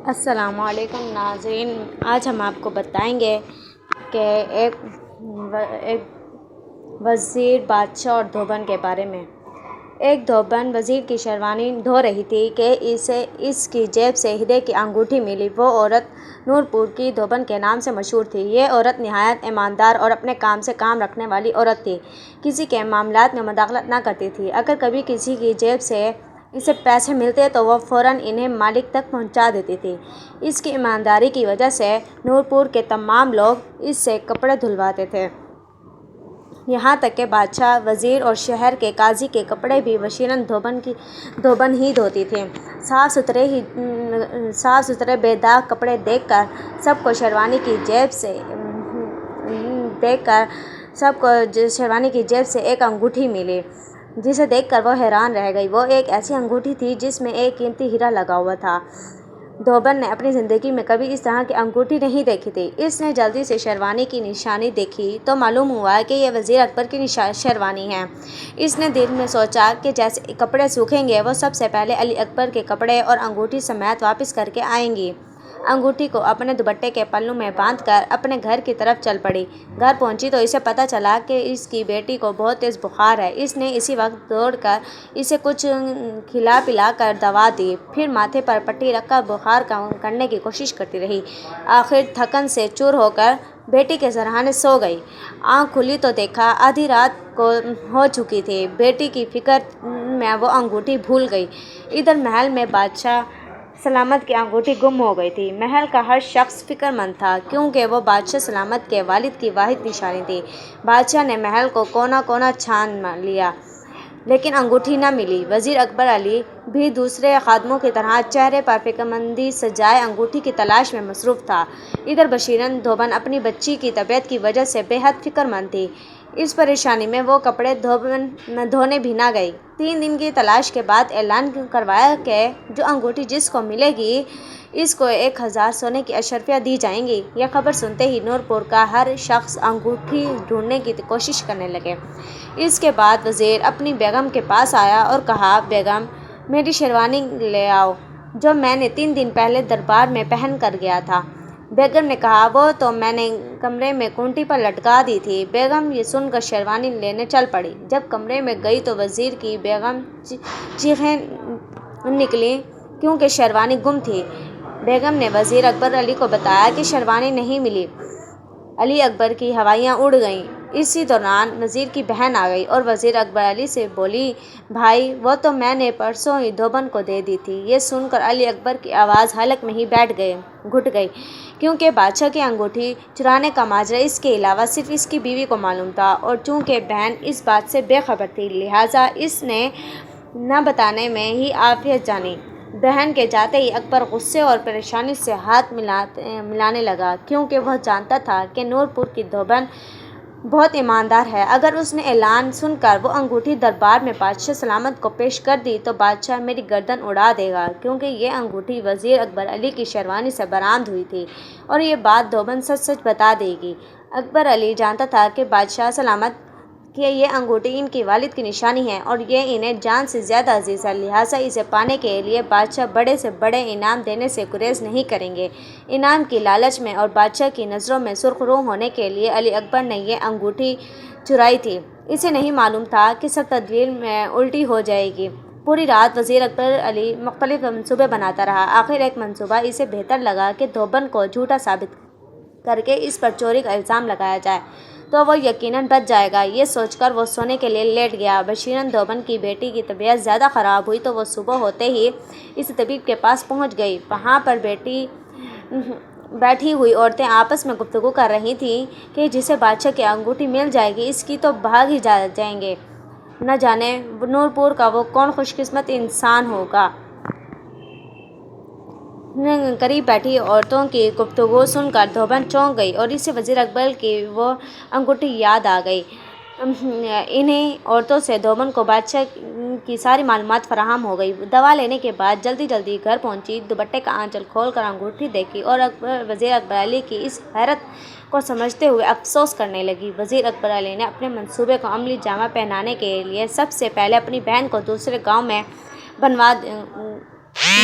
السلام علیکم ناظرین، آج ہم آپ کو بتائیں گے کہ ایک وزیر، بادشاہ اور دھوبن کے بارے میں۔ ایک دھوبن وزیر کی شیروانی دھو رہی تھی کہ اسے اس کی جیب سے ہیرے کی انگوٹھی ملی۔ وہ عورت نورپور کی دھوبن کے نام سے مشہور تھی۔ یہ عورت نہایت ایماندار اور اپنے کام سے کام رکھنے والی عورت تھی۔ کسی کے معاملات میں مداخلت نہ کرتی تھی۔ اگر کبھی کسی کی جیب سے اسے پیسے ملتے تو وہ فوراً انہیں مالک تک پہنچا دیتی تھی۔ اس کی ایمانداری کی وجہ سے نورپور کے تمام لوگ اس سے کپڑے دھلواتے تھے۔ یہاں تک کہ بادشاہ، وزیر اور شہر کے قاضی کے کپڑے بھی وشیرن دھوبن ہی دھوتی تھی۔ صاف ستھرے بے داغ کپڑے دیکھ کر سب کو شیروانی کی جیب سے ایک انگوٹھی ملی، جسے دیکھ کر وہ حیران رہ گئی۔ وہ ایک ایسی انگوٹھی تھی جس میں ایک قیمتی ہیرا لگا ہوا تھا۔ دھوبن نے اپنی زندگی میں کبھی اس طرح کی انگوٹھی نہیں دیکھی تھی۔ اس نے جلدی سے شیروانی کی نشانی دیکھی تو معلوم ہوا کہ یہ وزیر اکبر کی شیروانی ہے۔ اس نے دل میں سوچا کہ جیسے کپڑے سوکھیں گے وہ سب سے پہلے علی اکبر کے کپڑے اور انگوٹھی سمیت واپس کر کے آئیں گی۔ انگوٹھی کو اپنے دوپٹے کے پلو میں باندھ کر اپنے گھر کی طرف چل پڑی۔ گھر پہنچی تو اسے پتہ چلا کہ اس کی بیٹی کو بہت تیز بخار ہے۔ اس نے اسی وقت دوڑ کر اسے کچھ کھلا پلا کر دوا دی، پھر ماتھے پر پٹی رکھ کر بخار کم کرنے کی کوشش کرتی رہی۔ آخر تھکن سے چور ہو کر بیٹی کے سرہانے سو گئی۔ آنکھ کھلی تو دیکھا آدھی رات ہو چکی تھی۔ بیٹی کی فکر میں وہ انگوٹھی بھول گئی۔ ادھر محل میں بادشاہ سلامت کی انگوٹھی گم ہو گئی تھی۔ محل کا ہر شخص فکر مند تھا، کیونکہ وہ بادشاہ سلامت کے والد کی واحد نشانی تھی۔ بادشاہ نے محل کو کونا کونا چھان لیا، لیکن انگوٹھی نہ ملی۔ وزیر اکبر علی بھی دوسرے خادموں کی طرح چہرے پر فکرمندی سجائے انگوٹھی کی تلاش میں مصروف تھا۔ ادھر وشیرن دھوبن اپنی بچی کی طبیعت کی وجہ سے بے حد فکر مند تھی۔ اس پریشانی میں وہ کپڑے دھونے بھی نہ گئی۔ 3 دن کی تلاش کے بعد اعلان کروایا کہ جو انگوٹھی جس کو ملے گی اس کو 1000 سونے کی اشرفیاں دی جائیں گی۔ یہ خبر سنتے ہی نورپور کا ہر شخص انگوٹھی ڈھونڈنے کی کوشش کرنے لگے۔ اس کے بعد وزیر اپنی بیگم کے پاس آیا اور کہا، بیگم میری شیروانی لے آؤ جو میں نے 3 دن پہلے دربار میں پہن کر گیا تھا۔ بیگم نے کہا، وہ تو میں نے کمرے میں کونٹی پر لٹکا دی تھی۔ بیگم یہ سن کر شیروانی لینے چل پڑی۔ جب کمرے میں گئی تو وزیر کی بیگم چیخیں نکلیں کیونکہ شیروانی گم تھی۔ بیگم نے وزیر اکبر علی کو بتایا کہ شیروانی نہیں ملی۔ علی اکبر کی ہوائیاں اڑ گئیں۔ اسی دوران وزیر کی بہن آ گئی اور وزیر اکبر علی سے بولی، بھائی وہ تو میں نے پرسوں ہی دھوبن کو دے دی تھی۔ یہ سن کر علی اکبر کی آواز حلق میں ہی گھٹ گئی، کیونکہ بادشاہ کی انگوٹھی چرانے کا ماجرا اس کے علاوہ صرف اس کی بیوی کو معلوم تھا، اور چونکہ بہن اس بات سے بے خبر تھی لہٰذا اس نے نہ بتانے میں ہی عافیت جانی۔ بہن کے جاتے ہی اکبر غصے اور پریشانی سے ہاتھ ملانے لگا، کیونکہ وہ جانتا تھا کہ نورپور کی دھوبن بہت ایماندار ہے۔ اگر اس نے اعلان سن کر وہ انگوٹھی دربار میں بادشاہ سلامت کو پیش کر دی تو بادشاہ میری گردن اڑا دے گا، کیونکہ یہ انگوٹھی وزیر اکبر علی کی شیروانی سے برآمد ہوئی تھی اور یہ بات دھوبن سچ سچ بتا دے گی۔ اکبر علی جانتا تھا کہ بادشاہ سلامت کہ یہ انگوٹھی ان کی والد کی نشانی ہے اور یہ انہیں جان سے زیادہ عزیز ہے، لہٰذا اسے پانے کے لیے بادشاہ بڑے سے بڑے انعام دینے سے گریز نہیں کریں گے۔ انعام کی لالچ میں اور بادشاہ کی نظروں میں سرخ رو ہونے کے لیے علی اکبر نے یہ انگوٹھی چرائی تھی۔ اسے نہیں معلوم تھا کہ سب تدبیر میں الٹی ہو جائے گی۔ پوری رات وزیر اکبر علی مختلف منصوبے بناتا رہا۔ آخر ایک منصوبہ اسے بہتر لگا کہ دھوبن کو جھوٹا ثابت کر کے اس پر چوری کا الزام لگایا جائے تو وہ یقیناً بچ جائے گا۔ یہ سوچ کر وہ سونے کے لیے لیٹ گیا۔ وشیرن دھوبن کی بیٹی کی طبیعت زیادہ خراب ہوئی تو وہ صبح ہوتے ہی اس طبیب کے پاس پہنچ گئی۔ وہاں پر بیٹھی ہوئی عورتیں آپس میں گفتگو کر رہی تھیں کہ جسے بادشاہ کی انگوٹھی مل جائے گی اس کی تو بھاگ ہی جائیں گے، نہ جانے نورپور کا وہ کون خوش قسمت انسان ہوگا۔ قریب بیٹھی عورتوں کی گفتگو سن کر دھوبن چونک گئی اور اسے وزیر اکبر کی وہ انگوٹھی یاد آ گئی۔ انہی عورتوں سے دھوبن کو بادشاہ کی ساری معلومات فراہم ہو گئی۔ دوا لینے کے بعد جلدی جلدی گھر پہنچی، دوپٹے کا آنچل کھول کر انگوٹھی دیکھی اور وزیر اکبر علی کی اس حیرت کو سمجھتے ہوئے افسوس کرنے لگی۔ وزیر اکبر علی نے اپنے منصوبے کو عملی جامہ پہنانے کے لیے سب سے پہلے اپنی بہن کو دوسرے گاؤں میں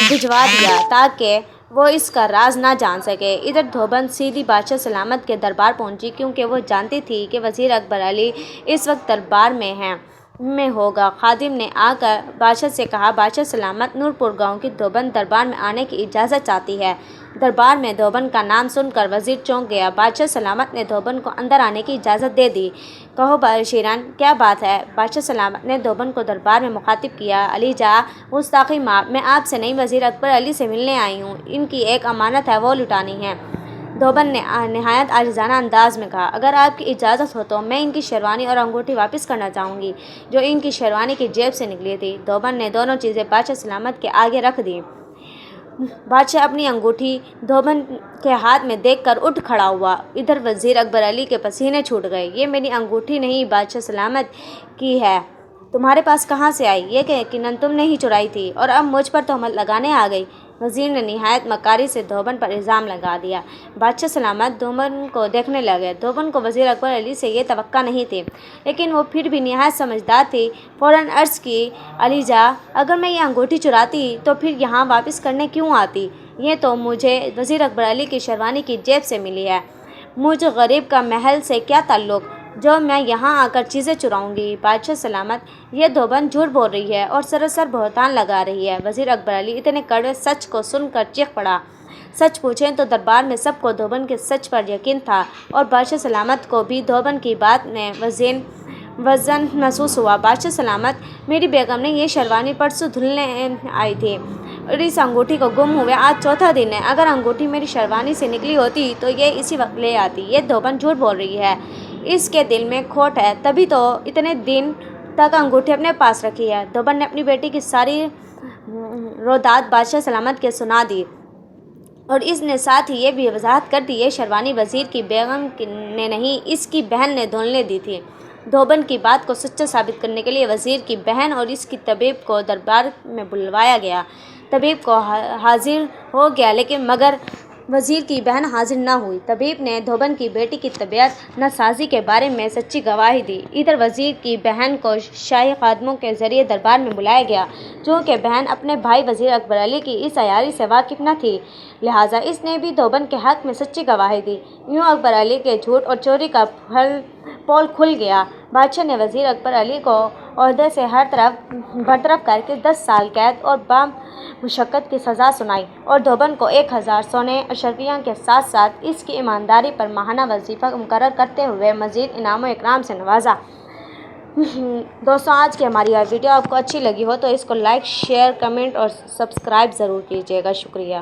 بھجوا دیا تاکہ وہ اس کا راز نہ جان سکے۔ ادھر دھوبن سیدھی بادشاہ سلامت کے دربار پہنچی کیونکہ وہ جانتی تھی کہ وزیر اکبر علی اس وقت دربار میں ہوگا۔ خادم نے آ کر بادشاہ سے کہا، بادشاہ سلامت نورپور گاؤں کی دھوبن دربار میں آنے کی اجازت چاہتی ہے۔ دربار میں دھوبن کا نام سن کر وزیر چونک گیا۔ بادشاہ سلامت نے دھوبن کو اندر آنے کی اجازت دے دی۔ کہو شیران، کیا بات ہے؟ بادشاہ سلامت نے دھوبن کو دربار میں مخاطب کیا۔ علی جا، گستاخی معاف، میں آپ سے نہیں وزیر اکبر علی سے ملنے آئی ہوں۔ ان کی ایک امانت ہے، وہ لٹانی ہے۔ دھوبن نے نہایت عاجزانہ انداز میں کہا، اگر آپ کی اجازت ہو تو میں ان کی شیروانی اور انگوٹھی واپس کرنا چاہوں گی جو ان کی شیروانی کی جیب سے نکلی تھی۔ دھوبن نے دونوں چیزیں بادشاہ سلامت کے آگے رکھ دیں۔ بادشاہ اپنی انگوٹھی دھوبن کے ہاتھ میں دیکھ کر اٹھ کھڑا ہوا۔ ادھر وزیر اکبر علی کے پسینے چھوٹ گئے۔ یہ میری انگوٹھی نہیں، بادشاہ سلامت کی ہے، تمہارے پاس کہاں سے آئی؟ یہ کہ یقیناً تم نے ہی چرائی تھی اور اب مجھ پر تہمت لگانے آ گئی۔ وزیر نے نہایت مکاری سے دھوبن پر الزام لگا دیا۔ بادشاہ سلامت دھوبن کو دیکھنے لگے۔ دھوبن کو وزیر اکبر علی سے یہ توقع نہیں تھی، لیکن وہ پھر بھی نہایت سمجھدار تھی۔ فوراً عرض کی، علی جا، اگر میں یہ انگوٹھی چراتی تو پھر یہاں واپس کرنے کیوں آتی؟ یہ تو مجھے وزیر اکبر علی کی شیروانی کی جیب سے ملی ہے۔ مجھ غریب کا محل سے کیا تعلق جو میں یہاں آ کر چیزیں چراؤں گی؟ بادشاہ سلامت، یہ دھوبن جھوٹ بول رہی ہے اور سراسر بہتان لگا رہی ہے۔ وزیر اکبر علی اتنے کڑوے سچ کو سن کر چیخ پڑا۔ سچ پوچھیں تو دربار میں سب کو دھوبن کے سچ پر یقین تھا اور بادشاہ سلامت کو بھی دھوبن کی بات میں وزن محسوس ہوا۔ بادشاہ سلامت، میری بیگم نے یہ شیروانی پرسوں دھلنے آئی تھی اور اس انگوٹھی کو گم ہوئے آج چوتھا دن ہے۔ اگر انگوٹھی میری شیروانی سے نکلی ہوتی تو یہ اسی وقت لے آتی۔ یہ دھوبن جھوٹ بول رہی ہے، اس کے دل میں کھوٹ ہے، تبھی تو اتنے دن تک انگوٹھی اپنے پاس رکھی ہے۔ دھوبن نے اپنی بیٹی کی ساری رودات بادشاہ سلامت کے سنا دی اور اس نے ساتھ ہی یہ بھی وضاحت کر دی، یہ شیروانی وزیر کی بیگم نے نہیں، اس کی بہن نے دھلنے دی تھی۔ دھوبن کی بات کو سچا ثابت کرنے کے لیے وزیر کی بہن اور اس کی طبیب کو دربار میں بلوایا گیا۔ طبیب کو حاضر ہو گیا لیکن مگر وزیر کی بہن حاضر نہ ہوئی۔ طبیب نے دھوبن کی بیٹی کی طبیعت ناسازی کے بارے میں سچی گواہی دی۔ ادھر وزیر کی بہن کو شاہی خادموں کے ذریعے دربار میں بلایا گیا۔ چونکہ بہن اپنے بھائی وزیر اکبر علی کی اس عیاری سے واقف نہ تھی، لہٰذا اس نے بھی دھوبن کے حق میں سچی گواہی دی۔ یوں اکبر علی کے جھوٹ اور چوری کا پول کھل گیا۔ بادشاہ نے وزیر اکبر علی کو عہدے سے برطرف کر کے 10 سال قید اور بامشقت کی سزا سنائی اور دھوبن کو 1000 سونے اشرفیہ کے ساتھ ساتھ اس کی ایمانداری پر ماہانہ وظیفہ مقرر کرتے ہوئے مزید انعام و اکرام سے نوازا۔ دوستوں، آج کی ہماری یہ ویڈیو آپ کو اچھی لگی ہو تو اس کو لائک، شیئر، کمنٹ اور سبسکرائب ضرور کیجیے گا۔ شکریہ۔